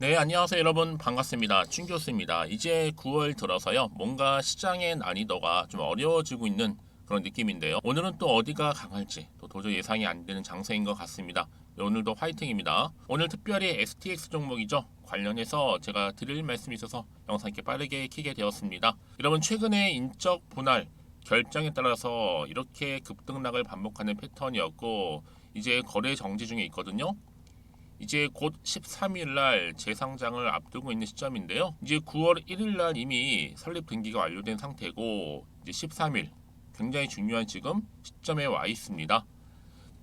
네, 안녕하세요 여러분. 반갑습니다. 춘 교수입니다. 이제 9월 들어서요. 뭔가 시장의 난이도가 좀 어려워지고 있는 그런 느낌인데요. 오늘은 또 어디가 강할지 또 도저히 예상이 안 되는 장세인 것 같습니다. 네, 오늘도 화이팅입니다. 오늘 특별히 STX 종목이죠. 관련해서 제가 드릴 말씀이 있어서 영상 이렇게 빠르게 켜게 되었습니다. 여러분, 최근에 인적 분할 결정에 따라서 이렇게 급등락을 반복하는 패턴이었고, 이제 거래 정지 중에 있거든요. 이제 곧 13일 날 재상장을 앞두고 있는 시점인데요. 이제 9월 1일 날 이미 설립 등기가 완료된 상태고, 이제 13일 굉장히 중요한 지금 시점에 와 있습니다.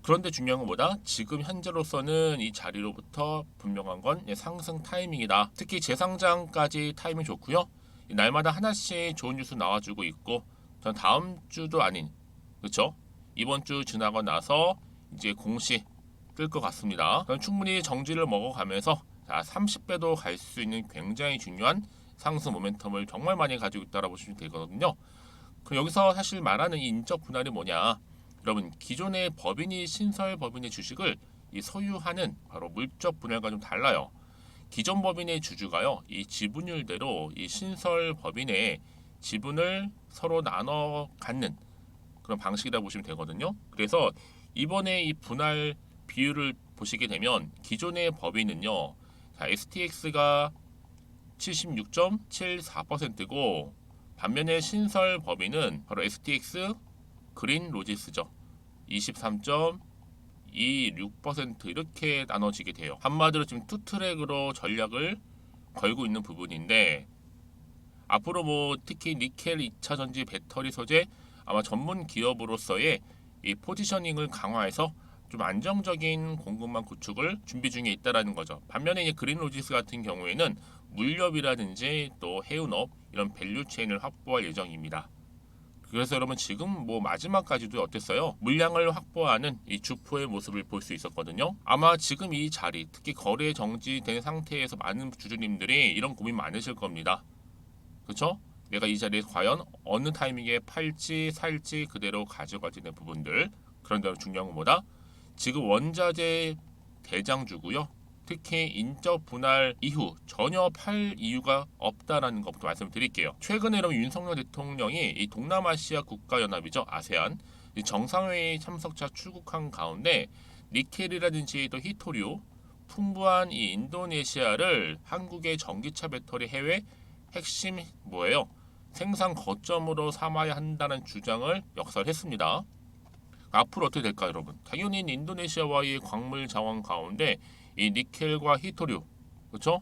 그런데 중요한 것보다 지금 현재로서는 이 자리로부터 분명한 건 상승 타이밍이다. 특히 재상장까지 타이밍 좋고요. 날마다 하나씩 좋은 뉴스 나와주고 있고, 전 다음 주도 아닌, 그렇죠? 이번 주 지나고 나서 이제 공시 뜰 것 같습니다. 충분히 정지를 먹어가면서 30배도 갈 수 있는 굉장히 중요한 상승 모멘텀을 정말 많이 가지고 있다고 보시면 되거든요. 그럼 여기서 사실 말하는 이 인적 분할이 뭐냐? 여러분, 기존의 법인이 신설 법인의 주식을 이 소유하는 바로 물적 분할과 좀 달라요. 기존 법인의 주주가요, 이 지분율대로 이 신설 법인의 지분을 서로 나눠 갖는 그런 방식이라고 보시면 되거든요. 그래서 이번에 이 분할 비율을 보시게 되면 기존의 법인은요, STX가 76.74%고 반면에 신설 법인은 바로 STX 그린 로지스죠. 23.26% 이렇게 나눠지게 돼요. 한마디로 지금 투트랙으로 전략을 걸고 있는 부분인데, 앞으로 뭐 특히 니켈 2차 전지 배터리 소재 아마 전문 기업으로서의 이 포지셔닝을 강화해서 좀 안정적인 공급망 구축을 준비 중에 있다라는 거죠. 반면에 이제 그린로지스 같은 경우에는 물렵이라든지 또 해운업 이런 밸류 체인을 확보할 예정입니다. 그래서 여러분, 지금 뭐 마지막까지도 어땠어요? 물량을 확보하는 이 주포의 모습을 볼 수 있었거든요. 아마 지금 이 자리, 특히 거래 정지된 상태에서 많은 주주님들이 이런 고민 많으실 겁니다. 그렇죠? 내가 이 자리에 과연 어느 타이밍에 팔지 살지 그대로 가져가지는 부분들, 그런데 중요한 것보다 지금 원자재 대장주고요. 특히 인적 분할 이후 전혀 팔 이유가 없다라는 것부터 말씀드릴게요. 최근에 여러분, 윤석열 대통령이 이 동남아시아 국가연합이죠, 아세안 정상회의 참석자 출국한 가운데 니켈이라든지 또 히토류 풍부한 이 인도네시아를 한국의 전기차 배터리 해외 핵심 뭐예요? 생산 거점으로 삼아야 한다는 주장을 역설했습니다. 앞으로 어떻게 될까요, 여러분? 당연히 인도네시아와의 광물 자원 가운데 이 니켈과 히토류, 그렇죠?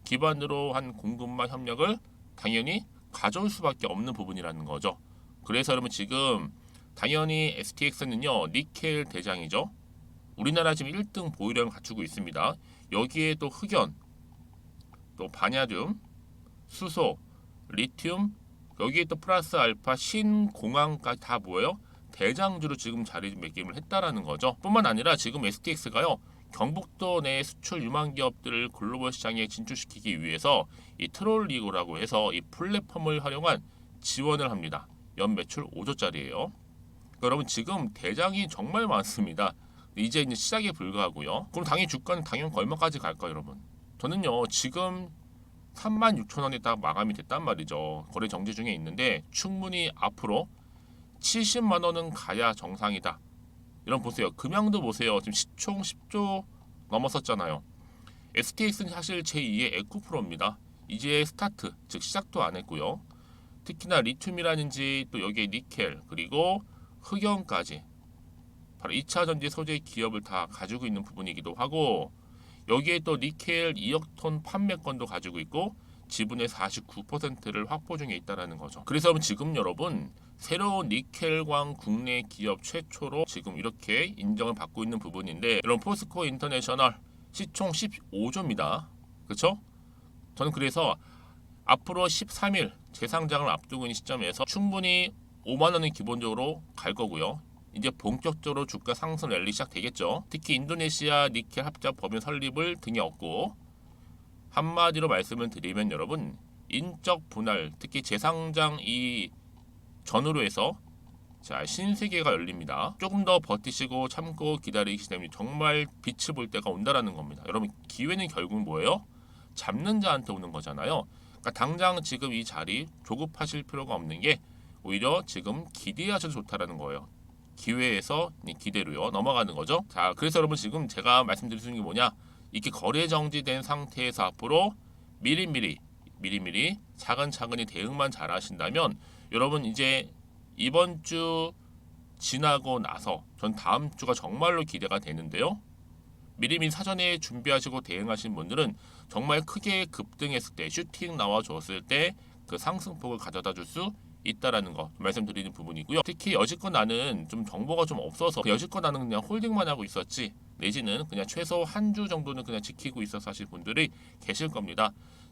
기반으로 한 공급망 협력을 당연히 가져올 수밖에 없는 부분이라는 거죠. 그래서 여러분, 지금 당연히 STX는요 니켈 대장이죠. 우리나라 지금 1등 보유량을 갖추고 있습니다. 여기에 또 흑연, 또 바냐듐, 수소, 리튬, 여기에 또 플러스 알파 신공항까지 다 뭐예요? 대장주로 지금 자리매김을 했다라는 거죠. 뿐만 아니라 지금 STX가요, 경북도 내 수출 유망 기업들을 글로벌 시장에 진출시키기 위해서 이 트롤리고라고 해서 이 플랫폼을 활용한 지원을 합니다. 연 매출 5조짜리예요. 여러분, 지금 대장이 정말 많습니다. 이제 시작에 불과하고요. 그럼 당연히 주가는 당연 얼마까지 갈까요, 여러분? 저는요, 지금 36,000원에 딱 마감이 됐단 말이죠. 거래 정지 중에 있는데 충분히 앞으로 70만 원은 가야 정상이다. 이런 보세요. 금양도 보세요. 지금 시총 10조 넘었었잖아요. STX는 사실 제2의 에코프로입니다. 이제 스타트, 즉 시작도 안 했고요. 특히나 리튬이라든지 또 여기에 니켈 그리고 흑연까지 바로 2차 전지 소재 기업을 다 가지고 있는 부분이기도 하고, 여기에 또 니켈 2억 톤 판매권도 가지고 있고 지분의 49%를 확보 중에 있다는 거죠. 그래서 지금 여러분, 새로운 니켈광 국내 기업 최초로 지금 이렇게 인정을 받고 있는 부분인데, 여러분, 포스코 인터내셔널 시총 15조입니다. 그렇죠? 저는 그래서 앞으로 13일 재상장을 앞두고 있는 시점에서 충분히 5만 원은 기본적으로 갈 거고요. 이제 본격적으로 주가 상승 랠리 시작되겠죠. 특히 인도네시아 니켈 합작 법인 설립을 등에 업고, 한마디로 말씀을 드리면 여러분, 인적 분할, 특히 재상장 이 전후로 해서 신세계가 열립니다. 조금 더 버티시고 참고 기다리시기 때문에 정말 빛을 볼 때가 온다라는 겁니다. 여러분, 기회는 결국 뭐예요? 잡는 자한테 오는 거잖아요. 그러니까 당장 지금 이 자리 조급하실 필요가 없는 게 오히려 지금 기대하셔도 좋다라는 거예요. 기회에서 기대로요 넘어가는 거죠. 자, 그래서 여러분 지금 제가 말씀드릴 수 있는 게 뭐냐? 이렇게 거래 정지된 상태에서 앞으로 미리미리 차근차근히 대응만 잘 하신다면 여러분 이제 이번 주 지나고 나서 전 다음 주가 정말로 기대가 되는데요. 미리미리 사전에 준비하시고 대응하신 분들은 정말 크게 급등했을 때 슈팅 나와 줬을 때 그 상승폭을 가져다 줄 수 있다라는 거 말씀드리는 부분이고요. 특히 여지껏 나는 좀 정보가 좀 없어서 여지껏 나는 그냥 홀딩만 하고 있었지 내지는 그냥 최소 한 주 정도는 그냥 지키고 있어서 하실 분들이 계실 겁니다.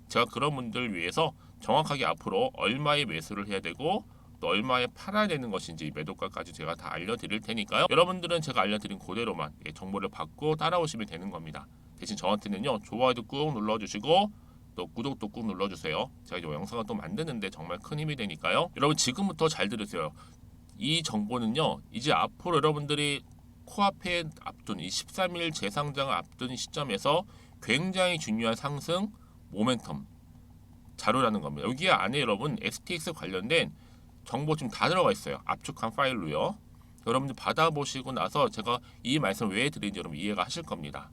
제가 그런 분들 위해서 정확하게 앞으로 얼마의 매수를 해야 되고 또 얼마에 팔아야 되는 것인지 매도가까지 제가 다 알려드릴 테니까요. 여러분들은 제가 알려드린 그대로만 정보를 받고 따라오시면 되는 겁니다. 대신 저한테는요 좋아요도 꾹 눌러주시고 또 구독도 꾹 눌러주세요. 제가 이 영상을 또 만드는데 정말 큰 힘이 되니까요. 여러분 지금부터 잘 들으세요. 이 정보는요 이제 앞으로 여러분들이 코앞에 앞둔 이 13일 재상장을 앞둔 시점에서 굉장히 중요한 상승 모멘텀 자료라는 겁니다. 여기 안에 여러분 STX 관련된 정보 지금 다 들어가 있어요. 압축한 파일로요. 여러분들 받아보시고 나서 제가 이 말씀 왜 드리는지 여러분 이해가 하실 겁니다.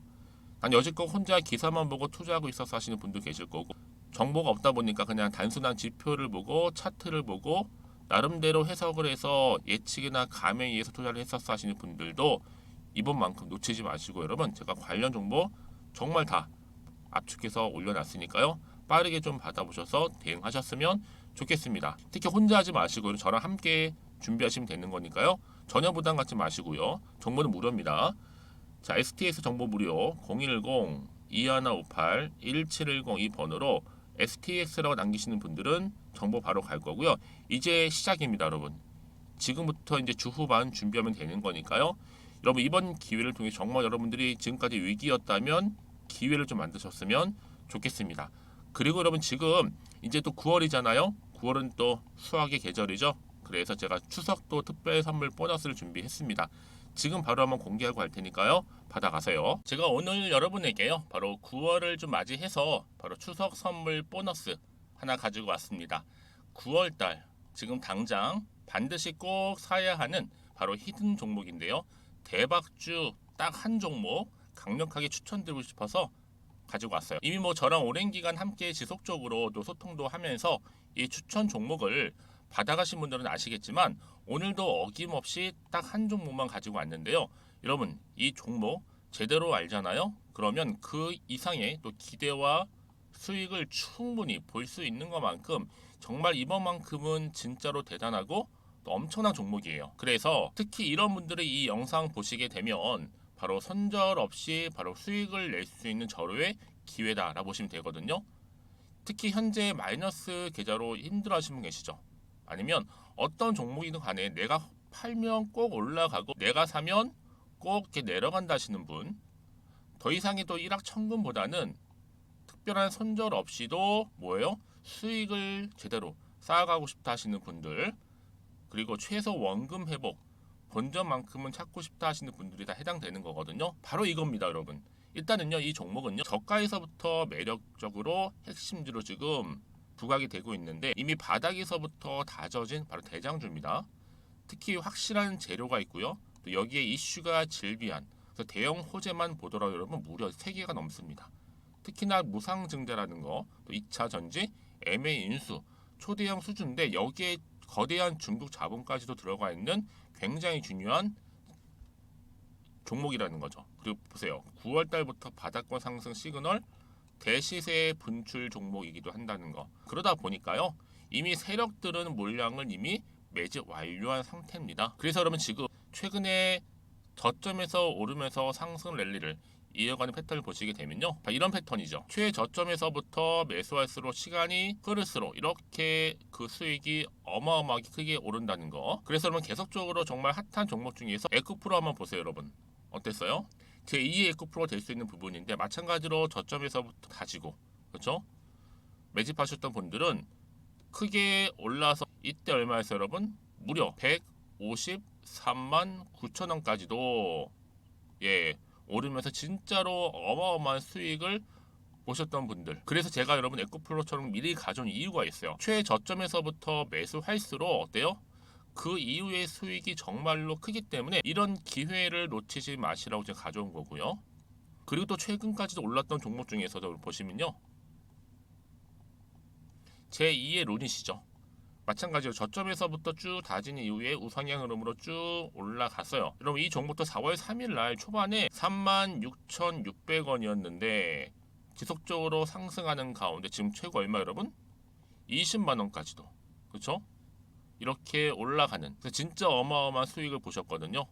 난 여지껏 혼자 기사만 보고 투자하고 있어서 하시는 분도 계실 거고 정보가 없다 보니까 그냥 단순한 지표를 보고 차트를 보고 나름대로 해석을 해서 예측이나 감에 의해서 투자를 했었어 하시는 분들도 이번만큼 놓치지 마시고 여러분 제가 관련 정보 정말 다 압축해서 올려놨으니까요. 빠르게 좀 받아보셔서 대응하셨으면 좋겠습니다. 특히 혼자 하지 마시고 저랑 함께 준비하시면 되는 거니까요. 전혀 부담 갖지 마시고요. 정보는 무료입니다. 자, STX 정보 무료 010-2158-1710 이 번호로 STX라고 남기시는 분들은 정보 바로 갈 거고요. 이제 시작입니다, 여러분. 지금부터 이제 주 후반 준비하면 되는 거니까요. 여러분 이번 기회를 통해 정말 여러분들이 지금까지 위기였다면 기회를 좀 만드셨으면 좋겠습니다. 그리고 여러분 지금 이제 또 9월이잖아요. 9월은 또 수학의 계절이죠. 그래서 제가 추석도 특별 선물 보너스를 준비했습니다. 지금 바로 한번 공개하고 할 테니까요. 받아가세요. 제가 오늘 여러분에게요. 바로 9월을 좀 맞이해서 바로 추석 선물 보너스 하나 가지고 왔습니다. 9월달 지금 당장 반드시 꼭 사야 하는 바로 히든 종목인데요. 대박주 딱 한 종목 강력하게 추천드리고 싶어서 가지고 왔어요. 이미 뭐 저랑 오랜 기간 함께 지속적으로 또 소통도 하면서 이 추천 종목을 받아가신 분들은 아시겠지만 오늘도 어김없이 딱 한 종목만 가지고 왔는데요. 여러분 이 종목 제대로 알잖아요. 그러면 그 이상의 또 기대와 수익을 충분히 볼 수 있는 것만큼 정말 이번만큼은 진짜로 대단하고 또 엄청난 종목이에요. 그래서 특히 이런 분들이 이 영상 보시게 되면 바로 손절 없이 바로 수익을 낼 수 있는 절호의 기회다라고 보시면 되거든요. 특히 현재 마이너스 계좌로 힘들어하시는 분 계시죠? 아니면 어떤 종목이든 간에 내가 팔면 꼭 올라가고 내가 사면 꼭 이렇게 내려간다 하시는 분, 더 이상의 또 일확천금보다는 특별한 손절 없이도 뭐예요? 수익을 제대로 쌓아가고 싶다 하시는 분들, 그리고 최소 원금 회복 본전만큼은 찾고 싶다 하시는 분들이 다 해당되는 거거든요. 바로 이겁니다, 여러분. 일단은요, 이 종목은요, 저가에서부터 매력적으로 핵심주로 지금 부각이 되고 있는데 이미 바닥에서부터 다져진 바로 대장주입니다. 특히 확실한 재료가 있고요. 또 여기에 이슈가 질비한 그래서 대형 호재만 보더라도 여러분 무려 3개가 넘습니다. 특히나 무상증자라는 거, 또 2차 전지, MA 인수, 초대형 수주인데 여기에 거대한 중국 자본까지도 들어가 있는 굉장히 중요한 종목이라는 거죠. 그리고 보세요. 9월 달부터 바닥권 상승 시그널 대시세 분출 종목이기도 한다는 거. 그러다 보니까요. 이미 세력들은 물량을 이미 매집 완료한 상태입니다. 그래서 여러분 지금 최근에 저점에서 오르면서 상승 랠리를 이어가는 패턴을 보시게 되면요. 이런 패턴이죠. 최저점에서부터 매수할수록 시간이 흐를수록 이렇게 그 수익이 어마어마하게 크게 오른다는 거. 그래서 여러분 계속적으로 정말 핫한 종목 중에서 에코프로 한번 보세요, 여러분. 어땠어요? 제2의 에코프로가 될 수 있는 부분인데 마찬가지로 저점에서부터 다지고 그렇죠? 매집하셨던 분들은 크게 올라서 이때 얼마였어요, 여러분? 무려 153만 9천 원까지도 오르면서 진짜로 어마어마한 수익을 보셨던 분들, 그래서 제가 여러분 에코플로처럼 미리 가져온 이유가 있어요. 최저점에서부터 매수할수록 어때요? 그 이후의 수익이 정말로 크기 때문에 이런 기회를 놓치지 마시라고 제가 가져온 거고요. 그리고 또 최근까지도 올랐던 종목 중에서도 보시면요, 제2의 룬이시죠. 마찬가지로 저점에서부터 쭉 다진 이후에 우상향 흐름으로 쭉 올라갔어요. 여러분 이 종목도 4월 3일 날 초반에 36,600원이었는데 지속적으로 상승하는 가운데 지금 최고 얼마 여러분? 20만 원까지도. 그렇죠? 이렇게 올라가는, 그래서 진짜 어마어마한 수익을 보셨거든요.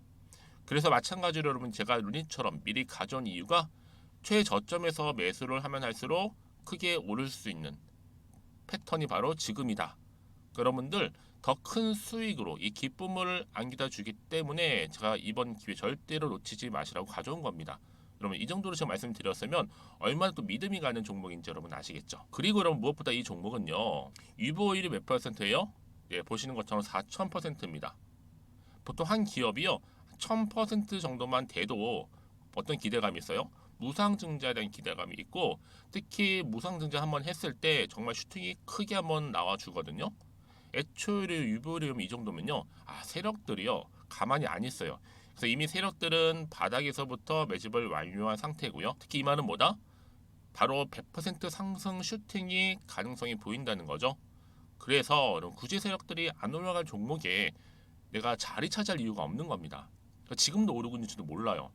그래서 마찬가지로 여러분 제가 루닛처럼 미리 가져온 이유가 최저점에서 매수를 하면 할수록 크게 오를 수 있는 패턴이 바로 지금이다. 여러분들 더 큰 수익으로 이 기쁨을 안겨다 주기 때문에 제가 이번 기회 절대로 놓치지 마시라고 가져온 겁니다. 여러분 이 정도로 제가 말씀드렸으면 얼마나 또 믿음이 가는 종목인지 여러분 아시겠죠? 그리고 여러분 무엇보다 이 종목은요, 유보율이 몇 %예요? 예, 보시는 것처럼 4000%입니다. 보통 한 기업이요 1000% 정도만 돼도 어떤 기대감이 있어요? 무상증자에 대한 기대감이 있고, 특히 무상증자 한번 했을 때 정말 슈팅이 크게 한번 나와 주거든요. 애초에 유보율이 이 정도면요, 세력들이요 가만히 안 있어요. 그래서 이미 세력들은 바닥에서부터 매집을 완료한 상태고요. 특히 이 말은 뭐다? 바로 100% 상승 슈팅이 가능성이 보인다는 거죠. 그래서 굳이 세력들이 안 올라갈 종목에 내가 자리 차지할 이유가 없는 겁니다. 그러니까 지금도 오르고 있는지도 몰라요.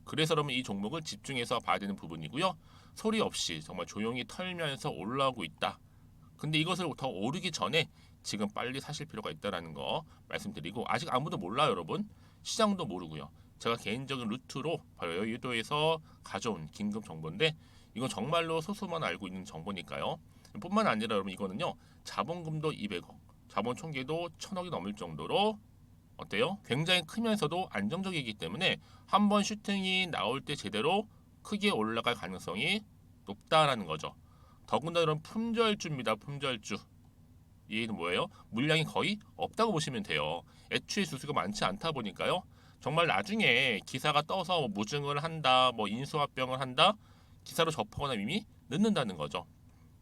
그래서 여러분 이 종목을 집중해서 봐야 되는 부분이고요. 소리 없이 정말 조용히 털면서 올라오고 있다. 근데 이것을 더 오르기 전에 지금 빨리 사실 필요가 있다는 거 말씀드리고, 아직 아무도 몰라요 여러분. 시장도 모르고요. 제가 개인적인 루트로 바로 여의도에서 가져온 긴급 정보인데 이건 정말로 소수만 알고 있는 정보니까요. 뿐만 아니라 여러분 이거는요, 자본금도 200억, 자본 총계도 1000억이 넘을 정도로 어때요? 굉장히 크면서도 안정적이기 때문에 한번 슈팅이 나올 때 제대로 크게 올라갈 가능성이 높다라는 거죠. 더군다나 이런 품절주입니다. 품절주. 얘는 뭐예요? 물량이 거의 없다고 보시면 돼요. 애초에 수수가 많지 않다 보니까요. 정말 나중에 기사가 떠서 뭐 무증을 한다, 뭐 인수합병을 한다, 기사로 접하거나 이미 늦는다는 거죠.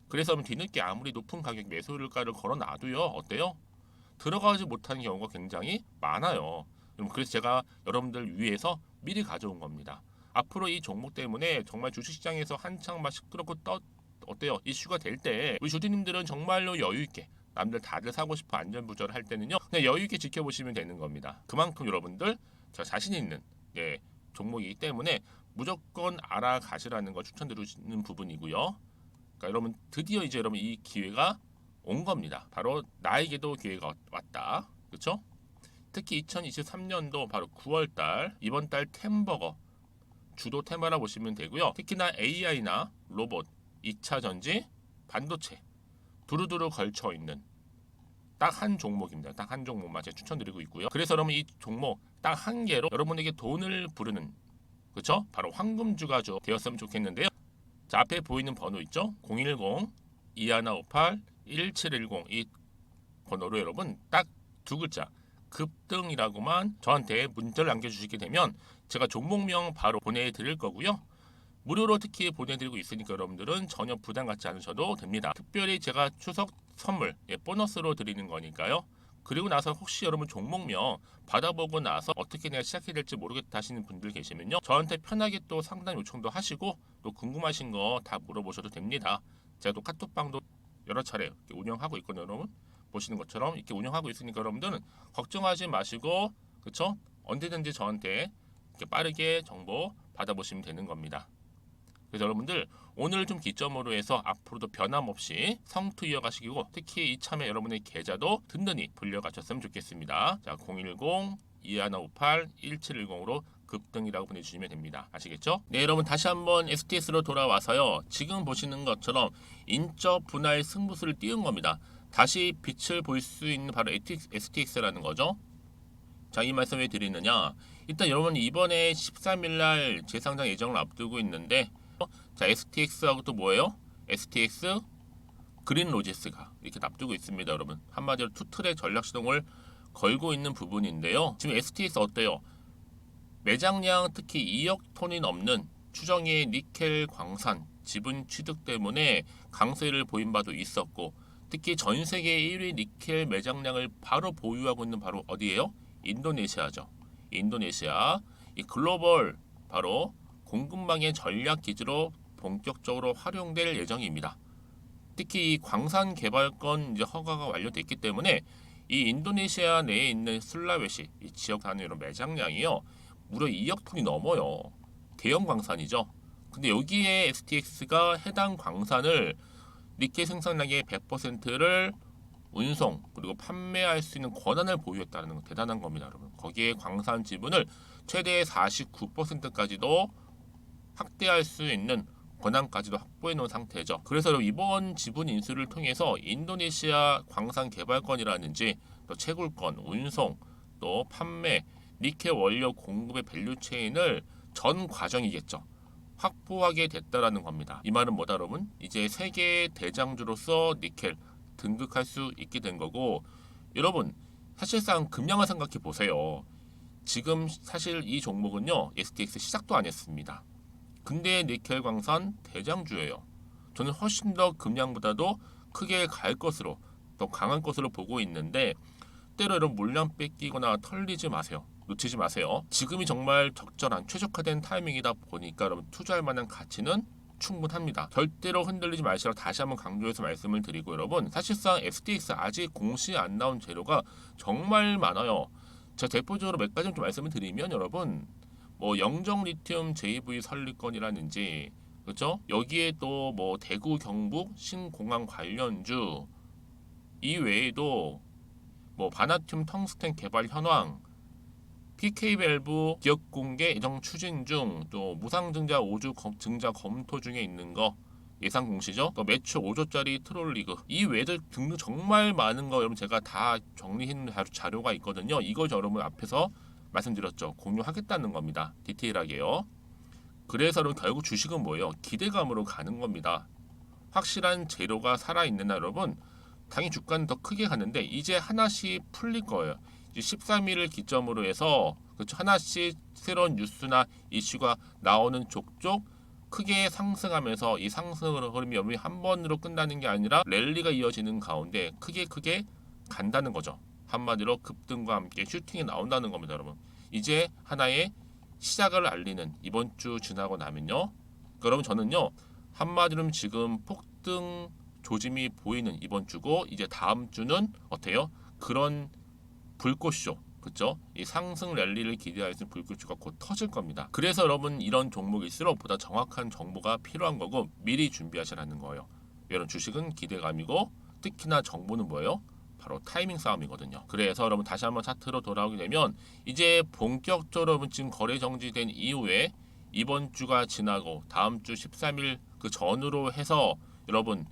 그래서 뒤늦게 아무리 높은 가격 매수가를 걸어놔도요, 어때요? 들어가지 못하는 경우가 굉장히 많아요. 그래서 제가 여러분들 위해서 미리 가져온 겁니다. 앞으로 이 종목 때문에 정말 주식시장에서 한창 막 시끄럽고 어때요? 이슈가 될 때 우리 주주님들은 정말로 여유 있게, 남들 다들 사고 싶어 안전부절을 할 때는요, 그냥 여유 있게 지켜보시면 되는 겁니다. 그만큼 여러분들 저 자신 있는 종목이기 때문에 무조건 알아가시라는 거 추천드리는 부분이고요. 그러니까 여러분 드디어 이제 여러분 이 기회가 온 겁니다. 바로 나에게도 기회가 왔다. 그렇죠? 특히 2023년도 바로 9월달, 이번 달 템버거 주도 테마라 보시면 되고요. 특히나 AI나 로봇, 2차 전지, 반도체 두루두루 걸쳐 있는 딱 한 종목입니다. 딱 한 종목만 제가 추천드리고 있고요. 그래서 여러분 이 종목 딱 한 개로 여러분에게 돈을 부르는, 그렇죠? 바로 황금주가 되었으면 좋겠는데요. 자, 앞에 보이는 번호 있죠? 010-2158-1710 이 번호로 여러분 딱 두 글자 급등이라고만 저한테 문자를 남겨주시게 되면 제가 종목명 바로 보내드릴 거고요. 무료로 특히 보내드리고 있으니까 여러분들은 전혀 부담 갖지 않으셔도 됩니다. 특별히 제가 추석 선물 보너스로 드리는 거니까요. 그리고 나서 혹시 여러분 종목명 받아보고 나서 어떻게 내가 시작해야 될지 모르겠다 하시는 분들 계시면요, 저한테 편하게 또 상담 요청도 하시고 또 궁금하신 거 다 물어보셔도 됩니다. 제가 또 카톡방도 여러 차례 운영하고 있거든요. 여러분 보시는 것처럼 이렇게 운영하고 있으니까 여러분들은 걱정하지 마시고, 그쵸? 언제든지 저한테 이렇게 빠르게 정보 받아보시면 되는 겁니다. 그래서 여러분들 오늘 좀 기점으로 해서 앞으로도 변함없이 성투 이어가시고, 특히 이참에 여러분의 계좌도 든든히 불려가셨으면 좋겠습니다. 자, 010-2158-1710으로 급등이라고 보내주시면 됩니다. 아시겠죠? 네, 여러분 다시 한번 STX로 돌아와서요, 지금 보시는 것처럼 인적 분할 승부수를 띄운 겁니다. 다시 빛을 볼 수 있는 바로 STX라는 거죠. 자, 이 말씀 왜 드리느냐, 일단 여러분 이번에 13일날 재상장 예정을 앞두고 있는데, 자, STX하고 또 뭐예요? STX 그린로지스가 이렇게 앞두고 있습니다. 여러분 한마디로 투트랙 전략 시동을 걸고 있는 부분인데요. 지금 STX 어때요? 매장량 특히 2억 톤이 넘는 추정의 니켈 광산 지분 취득 때문에 강세를 보인 바도 있었고, 특히 전 세계 1위 니켈 매장량을 바로 보유하고 있는 바로 어디예요? 인도네시아죠. 인도네시아 이 글로벌 바로 공급망의 전략 기지로 본격적으로 활용될 예정입니다. 특히 이 광산 개발권 이제 허가가 완료됐기 때문에 이 인도네시아 내에 있는 술라웨시 이 지역 단위로 매장량이요 무려 2억 톤이 넘어요. 대형 광산이죠. 근데 여기에 STX가 해당 광산을 니켈 생산량의 100%를 운송 그리고 판매할 수 있는 권한을 보유했다는 건 대단한 겁니다, 여러분. 거기에 광산 지분을 최대 49%까지도 확대할 수 있는 권한까지도 확보해 놓은 상태죠. 그래서 이번 지분 인수를 통해서 인도네시아 광산 개발권이라든지 또 채굴권, 운송, 또 판매, 니켈 원료 공급의 밸류 체인을 전 과정이겠죠. 확보하게 됐다라는 겁니다. 이 말은 뭐다, 여러분? 이제 세계 대장주로서 니켈 등극할 수 있게 된 거고, 여러분 사실상 금량을 생각해 보세요. 지금 사실 이 종목은요 STX 시작도 안 했습니다. 근대 니켈 광산 대장주예요. 저는 훨씬 더 금량보다도 크게 갈 것으로 더 강한 것으로 보고 있는데 때로 이런 물량 뺏기거나 털리지 마세요. 놓치지 마세요. 지금이 정말 적절한 최적화된 타이밍이다 보니까 여러분 투자할 만한 가치는 충분합니다. 절대로 흔들리지 마시라고 다시 한번 강조해서 말씀을 드리고, 여러분 사실상 STX 아직 공시 안 나온 재료가 정말 많아요. 제가 대표적으로 몇 가지 좀 말씀을 드리면, 여러분 뭐 영정 리튬 JV 설립권이라든지, 그렇죠? 여기에 또 뭐 대구 경북 신공항 관련주 이외에도 뭐 바나튬 텅스텐 개발 현황, PK밸브 기업 공개 예정 추진 중, 또 무상증자 5주 증자 검토 중에 있는 거 예상 공시죠. 또 매출 5조짜리 트롤리그 이외에도 등등 정말 많은 거 여러분 제가 다 정리한 자료가 있거든요. 이거 여러분 앞에서 말씀드렸죠. 공유하겠다는 겁니다. 디테일하게요. 그래서 여러분 결국 주식은 뭐예요? 기대감으로 가는 겁니다. 확실한 재료가 살아있는 날 여러분 당연히 주가는 더 크게 가는데 이제 하나씩 풀릴 거예요. 이제 13일을 기점으로 해서 그렇죠? 하나씩 새로운 뉴스나 이슈가 나오는 족족 크게 상승하면서 이 상승 흐름이 여러분이 한 번으로 끝나는 게 아니라 랠리가 이어지는 가운데 크게 간다는 거죠. 한마디로 급등과 함께 슈팅이 나온다는 겁니다, 여러분. 이제 하나의 시작을 알리는 이번 주 지나고 나면요. 여러분 저는요. 한마디로 지금 폭등 조짐이 보이는 이번 주고 이제 다음 주는 어때요? 그런 불꽃쇼, 그렇죠? 이 상승 랠리를 기대할 수 있는 불꽃쇼가 곧 터질 겁니다. 그래서 여러분 이런 종목일수록 보다 정확한 정보가 필요한 거고 미리 준비하시라는 거예요. 여러분 주식은 기대감이고 특히나 정보는 뭐예요? 바로 타이밍 싸움이거든요. 그래서 여러분 다시 한번 차트로 돌아오게 되면 이제 본격적으로 여러분 지금 거래 정지된 이후에 이번 주가 지나고 다음 주 13일 그 전으로 해서 여러분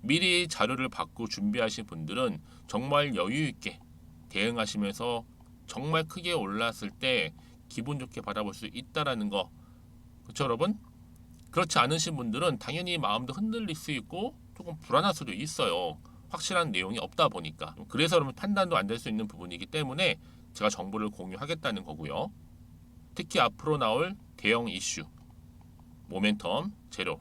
미리 자료를 받고 준비하신 분들은 정말 여유 있게 대응하시면서 정말 크게 올랐을 때 기분 좋게 바라볼 수 있다라는 거, 그렇죠 여러분? 그렇지 않으신 분들은 당연히 마음도 흔들릴 수 있고 조금 불안할 수도 있어요. 확실한 내용이 없다 보니까. 그래서 여러분 판단도 안 될 수 있는 부분이기 때문에 제가 정보를 공유하겠다는 거고요. 특히 앞으로 나올 대형 이슈, 모멘텀, 재료,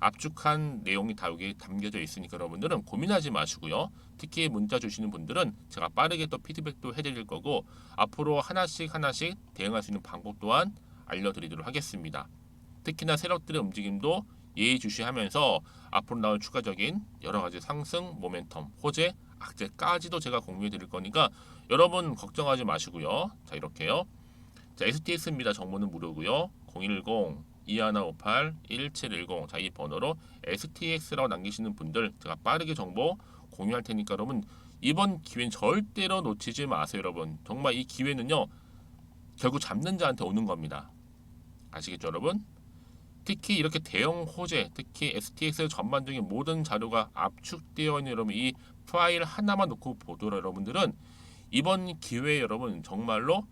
압축한 내용이 다 여기 담겨져 있으니까 여러분들은 고민하지 마시고요. 특히 문자 주시는 분들은 제가 빠르게 또 피드백도 해드릴 거고 앞으로 하나씩 대응할 수 있는 방법 또한 알려드리도록 하겠습니다. 특히나 세력들의 움직임도 예의주시하면서 앞으로 나올 추가적인 여러 가지 상승, 모멘텀, 호재, 악재까지도 제가 공유해 드릴 거니까 여러분 걱정하지 마시고요. 자 이렇게요. 자 STX입니다. 정보는 무료고요. 010-2158-1710 자 이 번호로 STX라고 남기시는 분들 제가 빠르게 정보 공유할 테니까 여러분 이번 기회는 절대로 놓치지 마세요. 여러분 정말 이 기회는요 결국 잡는 자한테 오는 겁니다. 아시겠죠 여러분? 특히 이렇게 대형 호재, 특히 STX 전반적인 모든 자료가 압축되어 있는 여러분 이 파일 하나만 놓고 보더라도 여러분들은 이번 기회에 여러분 정말로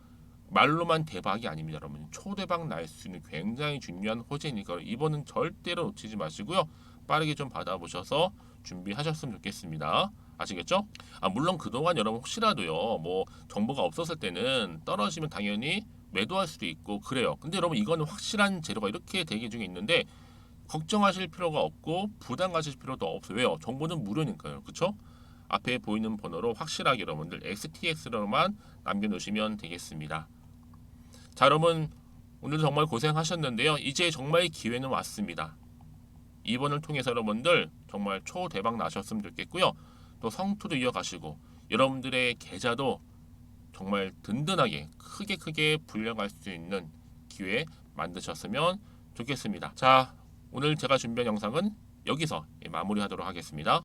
말로만 대박이 아닙니다. 여러분 초대박 날 수 있는 굉장히 중요한 호재니까 이번은 절대로 놓치지 마시고요. 빠르게 좀 받아보셔서 준비하셨으면 좋겠습니다. 아시겠죠? 물론 그동안 여러분 혹시라도요 뭐 정보가 없었을 때는 떨어지면 당연히 매도할 수도 있고 그래요. 근데 여러분 이거는 확실한 재료가 이렇게 대기 중에 있는데 걱정하실 필요가 없고 부담 가실 필요도 없어요. 왜요? 정보는 무료니까요. 그쵸? 앞에 보이는 번호로 확실하게 여러분들 XTX로만 남겨놓으시면 되겠습니다. 자, 여러분 오늘 정말 고생하셨는데요. 이제 정말 기회는 왔습니다. 이번을 통해서 여러분들 정말 초대박 나셨으면 좋겠고요. 또 성투도 이어가시고 여러분들의 계좌도 정말 든든하게 크게 불려갈 수 있는 기회 만드셨으면 좋겠습니다. 자, 오늘 제가 준비한 영상은 여기서 마무리하도록 하겠습니다.